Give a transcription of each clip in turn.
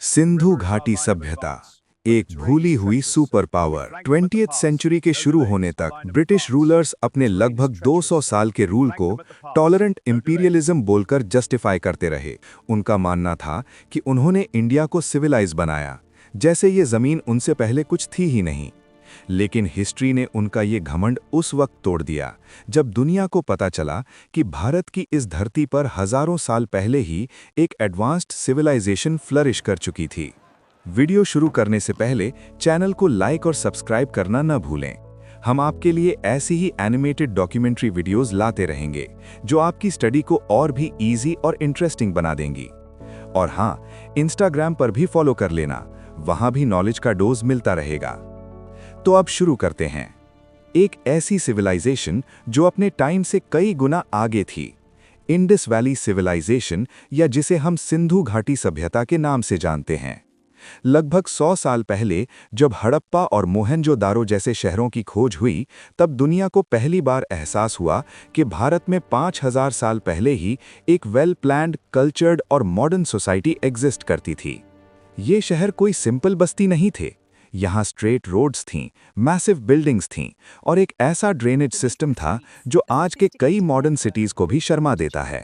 सिंधु घाटी सभ्यता एक भूली हुई सुपर पावर 20वीं सेंचुरी के शुरू होने तक ब्रिटिश रूलर्स अपने लगभग 200 साल के रूल को टॉलरेंट इंपीरियलिज्म बोलकर जस्टिफाई करते रहे। उनका मानना था कि उन्होंने इंडिया को सिविलाइज बनाया, जैसे ये जमीन उनसे पहले कुछ थी ही नहीं। लेकिन हिस्ट्री ने उनका ये घमंड उस वक्त तोड़ दिया जब दुनिया को पता चला कि भारत की इस धरती पर हजारों साल पहले ही एक एडवांस्ड सिविलाइजेशन फ्लरिश कर चुकी थी। वीडियो शुरू करने से पहले चैनल को लाइक और सब्सक्राइब करना न भूलें। हम आपके लिए ऐसी ही एनिमेटेड डॉक्यूमेंट्री वीडियोस लाते रहेंगे जो आपकी स्टडी को और भी इजी और इंटरेस्टिंग बना देंगी। और हाँ, इंस्टाग्राम पर भी फॉलो कर लेना, वहां भी नॉलेज का डोज मिलता रहेगा। तो अब शुरू करते हैं। एक ऐसी सिविलाइजेशन जो अपने टाइम से कई गुना आगे थी, इंडस वैली सिविलाइजेशन, या जिसे हम सिंधु घाटी सभ्यता के नाम से जानते हैं। लगभग 100 साल पहले जब हड़प्पा और मोहनजोदारो जैसे शहरों की खोज हुई, तब दुनिया को पहली बार एहसास हुआ कि भारत में 5000 साल पहले ही एक वेल प्लान्ड, कल्चर्ड और मॉडर्न सोसाइटी एग्जिस्ट करती थी। ये शहर कोई सिंपल बस्ती नहीं थे। यहाँ स्ट्रेट रोड्स थीं, मैसिव बिल्डिंग्स थीं और एक ऐसा ड्रेनेज सिस्टम था जो आज के कई मॉडर्न सिटीज को भी शर्मा देता है।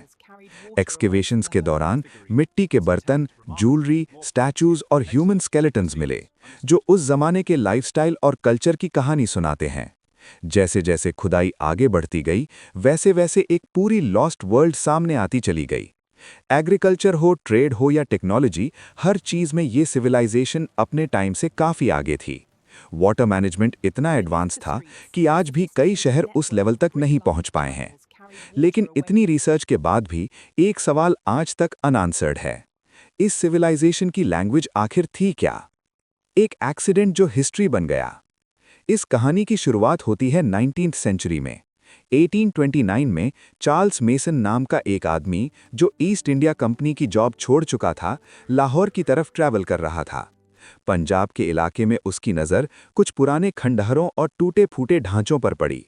एक्सकेवेशंस के दौरान मिट्टी के बर्तन, ज्वेलरी, स्टैचूज और ह्यूमन स्केलेटन्स मिले, जो उस जमाने के लाइफस्टाइल और कल्चर की कहानी सुनाते हैं। जैसे जैसे खुदाई आगे बढ़ती गई, वैसे वैसे एक पूरी लॉस्ट वर्ल्ड सामने आती चली गई। एग्रीकल्चर हो, ट्रेड हो या टेक्नोलॉजी, हर चीज में ये सिविलाइजेशन अपने टाइम से काफी आगे थी। वाटर मैनेजमेंट इतना एडवांस था कि आज भी कई शहर उस लेवल तक नहीं पहुंच पाए हैं। लेकिन इतनी रिसर्च के बाद भी एक सवाल आज तक अनआंसर्ड है। इस सिविलाइजेशन की लैंग्वेज आखिर थी क्या? एक एक्सीडेंट जो हिस्ट्री बन गया। इस कहानी की शुरुआत होती है 19वीं सेंचुरी में। 1829 में चार्ल्स मेसन नाम का एक आदमी, जो ईस्ट इंडिया कंपनी की जॉब छोड़ चुका था, लाहौर की तरफ ट्रैवल कर रहा था। पंजाब के इलाके में उसकी नज़र कुछ पुराने खंडहरों और टूटे फूटे ढांचों पर पड़ी।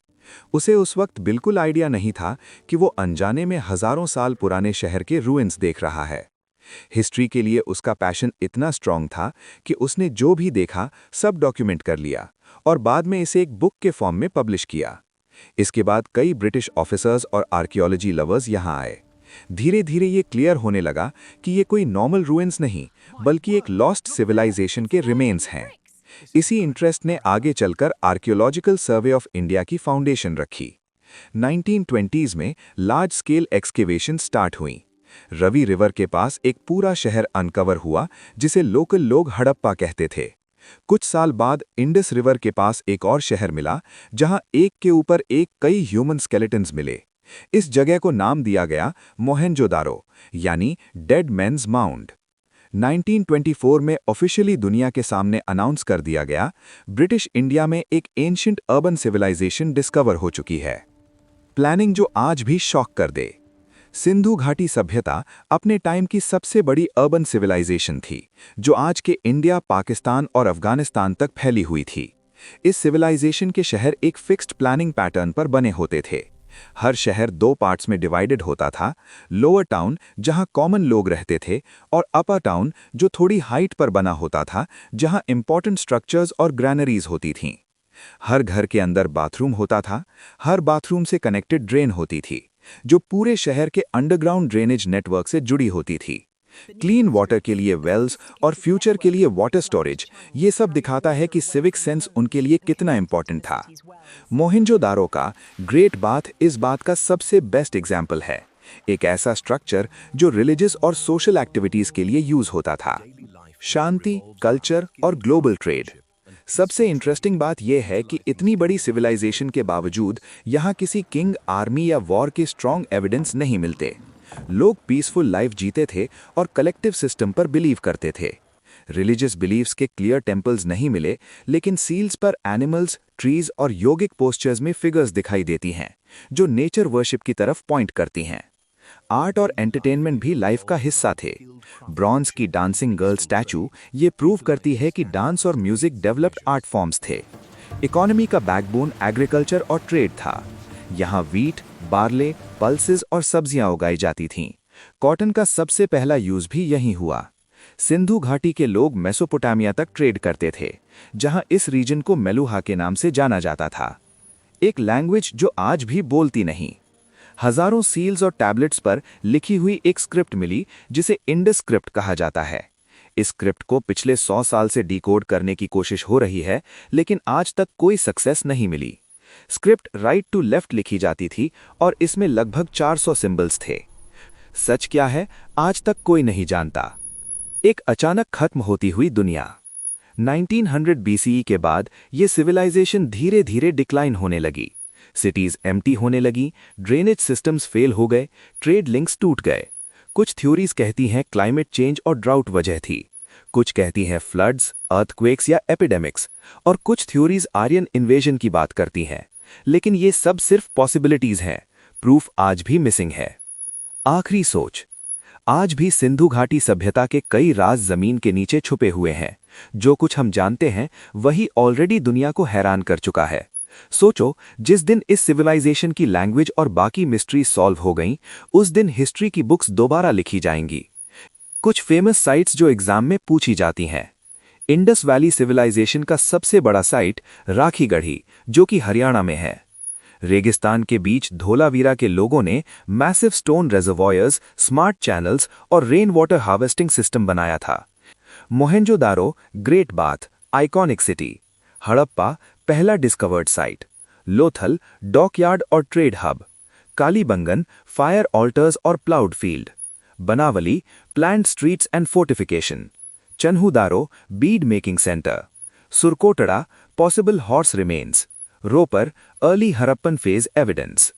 उसे उस वक्त बिल्कुल आइडिया नहीं था कि वो अनजाने में हजारों साल पुराने शहर के रूइंस देख रहा है। हिस्ट्री के लिए उसका पैशन इतना स्ट्रांग था कि उसने जो भी देखा सब डॉक्यूमेंट कर लिया और बाद में इसे एक बुक के फॉर्म में पब्लिश किया। इसके बाद कई ब्रिटिश ऑफिसर्स और आर्कियोलॉजी लवर्स यहाँ आए। धीरे धीरे ये क्लियर होने लगा कि ये कोई नॉर्मल रूइंस नहीं, बल्कि एक लॉस्ट सिविलाइजेशन के रिमेन्स हैं। इसी इंटरेस्ट ने आगे चलकर आर्कियोलॉजिकल सर्वे ऑफ इंडिया की फाउंडेशन रखी। 1920s में लार्ज स्केल एक्सकेवेशन स्टार्ट हुई। रवि रिवर के पास एक पूरा शहर अनकवर हुआ, जिसे लोकल लोग हड़प्पा कहते थे। कुछ साल बाद इंडस रिवर के पास एक और शहर मिला, जहां एक के ऊपर एक कई ह्यूमन स्केलेटन्स मिले। इस जगह को नाम दिया गया मोहनजोदारो, यानी डेड मेन्स माउंड। 1924 में ऑफिशियली दुनिया के सामने अनाउंस कर दिया गया, ब्रिटिश इंडिया में एक एंशिएंट अर्बन सिविलाइजेशन डिस्कवर हो चुकी है। प्लानिंग जो आज भी शॉक कर दे। सिंधु घाटी सभ्यता अपने टाइम की सबसे बड़ी अर्बन सिविलाइजेशन थी, जो आज के इंडिया, पाकिस्तान और अफगानिस्तान तक फैली हुई थी। इस सिविलाइजेशन के शहर एक फिक्स्ड प्लानिंग पैटर्न पर बने होते थे। हर शहर 2 पार्ट्स में डिवाइडेड होता था। लोअर टाउन, जहां कॉमन लोग रहते थे, और अपर टाउन, जो थोड़ी हाइट पर बना होता था, जहां इंपॉर्टेंट स्ट्रक्चर्स और ग्रैनरीज होती थीं। हर घर के अंदर बाथरूम होता था। हर बाथरूम से कनेक्टेड ड्रेन होती थी, जो पूरे शहर के अंडरग्राउंड ड्रेनेज नेटवर्क से जुड़ी होती थी। क्लीन वाटर के लिए वेल्स और फ्यूचर के लिए वाटर स्टोरेज, ये सब दिखाता है कि सिविक सेंस उनके लिए कितना इंपॉर्टेंट था। मोहनजोदारो का ग्रेट बाथ इस बात का सबसे बेस्ट एग्जाम्पल है। एक ऐसा स्ट्रक्चर जो रिलीजियस और सोशल एक्टिविटीज के लिए यूज होता था। शांति, कल्चर और ग्लोबल ट्रेड। सबसे इंटरेस्टिंग बात यह है कि इतनी बड़ी सिविलाइजेशन के बावजूद यहाँ किसी किंग, आर्मी या वॉर के स्ट्रॉन्ग एविडेंस नहीं मिलते। लोग पीसफुल लाइफ जीते थे और कलेक्टिव सिस्टम पर बिलीव करते थे। रिलीजियस बिलीव्स के क्लियर टेम्पल्स नहीं मिले, लेकिन सील्स पर एनिमल्स, ट्रीज और योगिक पोस्चर्स में फिगर्स दिखाई देती हैं, जो नेचर वर्शिप की तरफ पॉइंट करती हैं। आर्ट और एंटरटेनमेंट भी लाइफ का हिस्सा थे। ब्रॉन्ज की डांसिंग गर्ल स्टैचू ये प्रूव करती है कि डांस और म्यूजिक डेवलप्ड आर्ट फॉर्म्स थे। इकोनॉमी का बैकबोन एग्रीकल्चर और ट्रेड था। यहाँ वीट, बार्ले, पल्सेस और सब्जियां उगाई जाती थीं। कॉटन का सबसे पहला यूज भी यहीं हुआ। सिंधु घाटी के लोग मेसोपोटामिया तक ट्रेड करते थे, जहां इस रीजन को मेलुहा के नाम से जाना जाता था। एक लैंग्वेज जो आज भी बोलती नहीं। हजारों सील्स और टैबलेट्स पर लिखी हुई एक स्क्रिप्ट मिली जिसे इंडस स्क्रिप्ट कहा जाता है। इस स्क्रिप्ट को पिछले 100 साल से डिकोड करने की कोशिश हो रही है, लेकिन आज तक कोई सक्सेस नहीं मिली। स्क्रिप्ट राइट टू लेफ्ट लिखी जाती थी और इसमें लगभग 400 सिंबल्स थे। सच क्या है, आज तक कोई नहीं जानता। एक अचानक खत्म होती हुई दुनिया। 1900 बीसीई के बाद ये सिविलाइजेशन धीरे धीरे डिक्लाइन होने लगी। सिटीज एम्प्टी होने लगी, ड्रेनेज सिस्टम्स फेल हो गए, ट्रेड लिंक्स टूट गए। कुछ थ्योरीज कहती हैं क्लाइमेट चेंज और ड्राउट वजह थी, कुछ कहती हैं फ्लड्स, अर्थक्वेक्स या एपिडेमिक्स, और कुछ थ्योरीज आर्यन इन्वेजन की बात करती हैं। लेकिन ये सब सिर्फ पॉसिबिलिटीज हैं, प्रूफ आज भी मिसिंग है। आखिरी सोच। आज भी सिंधु घाटी सभ्यता के कई राज जमीन के नीचे छुपे हुए हैं। जो कुछ हम जानते हैं वही ऑलरेडी दुनिया को हैरान कर चुका है। सोचो, जिस दिन इस सिविलाइजेशन की लैंग्वेज और बाकी मिस्ट्री सॉल्व हो गईं, उस दिन हिस्ट्री की बुक्स दोबारा लिखी जाएंगी। कुछ फेमस साइट्स जो एग्जाम में पूछी जाती हैं। इंडस वैली सिविलाइजेशन का सबसे बड़ा साइट राखीगढ़ी, जो कि हरियाणा में है। रेगिस्तान के बीच धोलावीरा के लोगों ने massive stone reservoirs, smart channels और रेन वाटर हार्वेस्टिंग सिस्टम बनाया था। Mohenjodaro, great bath, iconic city. Harappa, पहला डिस्कवर्ड साइट। लोथल, डॉकयार्ड और trade hub. Kalibangan, fire altars और ploughed field. Banawali, planned streets and fortification. Chanhudaro, bead making centre. Surkotada, possible horse remains. Ropar, early Harappan phase evidence.